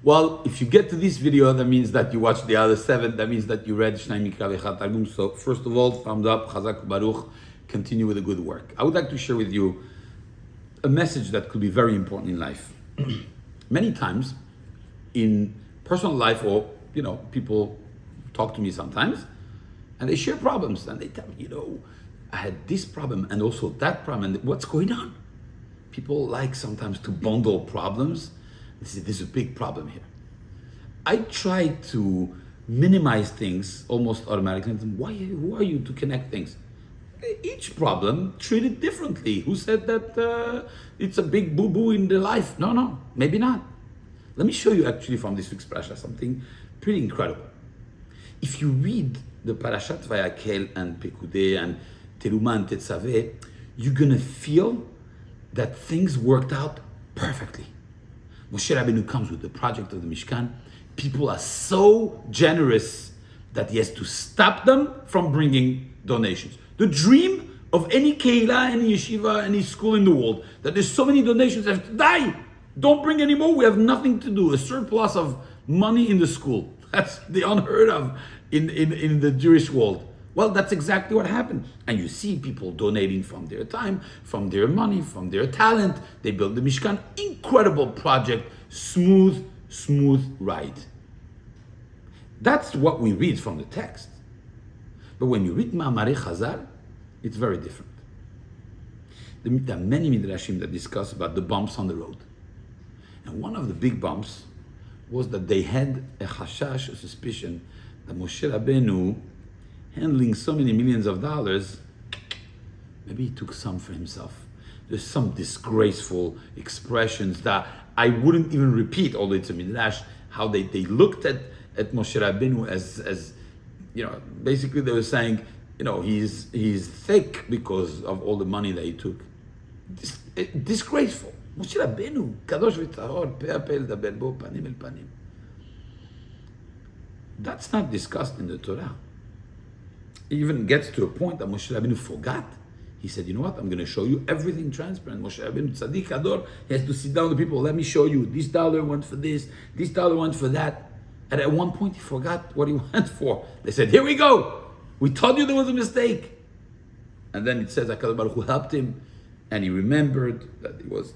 Well, if you get to this video, that means that you watched the other 7. That means that you read Shnayim Yomi. So first of all, thumbs up, Chazak Baruch, continue with the good work. I would like to share with you a message that could be very important in life. Many times in personal life, or people talk to me sometimes and they share problems and they tell me, I had this problem and also that problem, and what's going on? People like sometimes to bundle problems. This is a big problem here. I try to minimize things almost automatically. Who are you to connect things? Each problem treated differently. Who said that it's a big boo-boo in the life? No, maybe not. Let me show you actually from this week's Parasha something pretty incredible. If you read the Parashat Vayakhel and Pekudei and Teruma and Tetzaveh, you're gonna feel that things worked out perfectly. Moshe Rabbeinu comes with the project of the Mishkan. People are so generous that he has to stop them from bringing donations. The dream of any keilah, any yeshiva, any school in the world, that there's so many donations that have to die. Don't bring any more. We have nothing to do. A surplus of money in the school. That's the unheard of in the Jewish world. Well, that's exactly what happened. And you see people donating from their time, from their money, from their talent. They build the Mishkan. Incredible project. Smooth ride. That's what we read from the text. But when you read Ma'amarei Chazal, it's very different. There are many midrashim that discuss about the bumps on the road. And one of the big bumps was that they had a chashash, a suspicion, that Moshe Rabbeinu, handling so many millions of dollars, maybe he took some for himself. There's some disgraceful expressions that I wouldn't even repeat, although it's a midrash, how they looked at Moshe Rabbeinu as basically they were saying, he's thick because of all the money that he took. Disgraceful. Moshe Rabbeinu, kadosh v'tahor, pe ledaber bo, panim el panim. That's not discussed in the Torah. It even gets to a point that Moshe Rabbeinu forgot. He said, you know what, I'm going to show you everything transparent. Moshe Rabbeinu, tzaddik ador, he has to sit down with people, let me show you, this dollar went for this dollar went for that. And at one point he forgot what he went for. They said, here we go, we told you there was a mistake. And then it says, HaKadosh Baruch Hu helped him, and he remembered that it was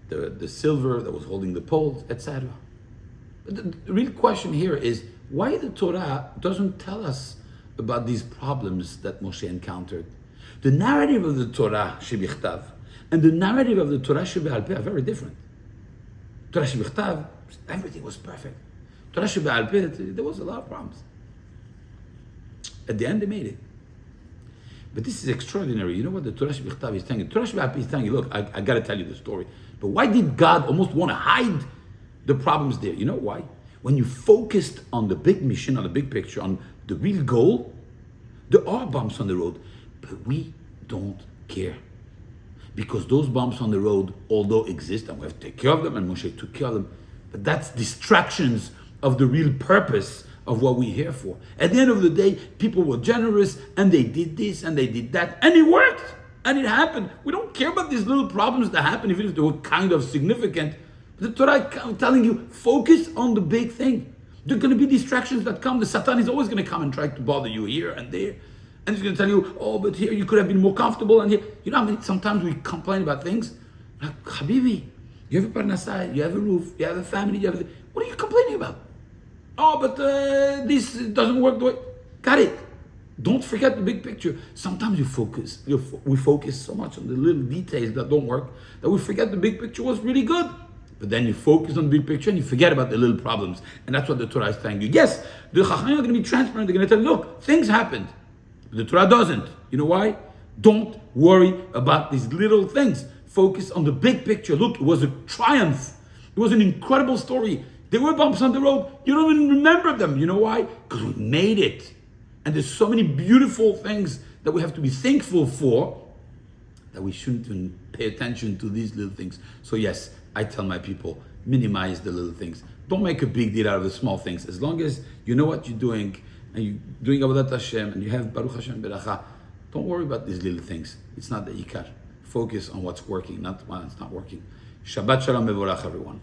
the silver that was holding the poles, etc. The real question here is, why the Torah doesn't tell us about these problems that Moshe encountered? The narrative of the Torah shebichtav and the narrative of the Torah shebe'al peh are very different. Torah shebichtav, everything was perfect. Torah shebe'al peh, there was a lot of problems. At the end, they made it. But this is extraordinary. You know what the Torah shebichtav is telling you? Torah shebe'al peh is telling you, look, I got to tell you the story. But why did God almost want to hide the problems there? You know why? When you focused on the big mission, on the big picture, on the real goal, there are bumps on the road, but we don't care. Because those bumps on the road, although exist, and we have to take care of them, and Moshe took care of them, but that's distractions of the real purpose of what we're here for. At the end of the day, people were generous, and they did this, and they did that, and it worked, and it happened. We don't care about these little problems that happen, even if they were kind of significant. The Torah is telling you, focus on the big thing. There are going to be distractions that come. The Satan is always going to come and try to bother you here and there. And he's going to tell you, oh, but here you could have been more comfortable. And here, sometimes we complain about things. Like, Habibi, you have a parnasai, you have a roof, you have a family, what are you complaining about? Oh, but this doesn't work the way. Got it. Don't forget the big picture. Sometimes we focus so much on the little details that don't work that we forget the big picture was really good. But then you focus on the big picture and you forget about the little problems. And that's what the Torah is telling you. Yes, the Chachamim are going to be transparent. They're going to tell you, look, things happened. But the Torah doesn't. You know why? Don't worry about these little things. Focus on the big picture. Look, it was a triumph. It was an incredible story. There were bumps on the road. You don't even remember them. You know why? Because we made it. And there's so many beautiful things that we have to be thankful for that we shouldn't even pay attention to these little things. So yes, I tell my people, minimize the little things. Don't make a big deal out of the small things. As long as you know what you're doing, and you're doing Avodat Hashem, and you have Baruch Hashem Beracha, don't worry about these little things. It's not the Ikar. Focus on what's working, not what's not working. Shabbat Shalom Mevorach, everyone.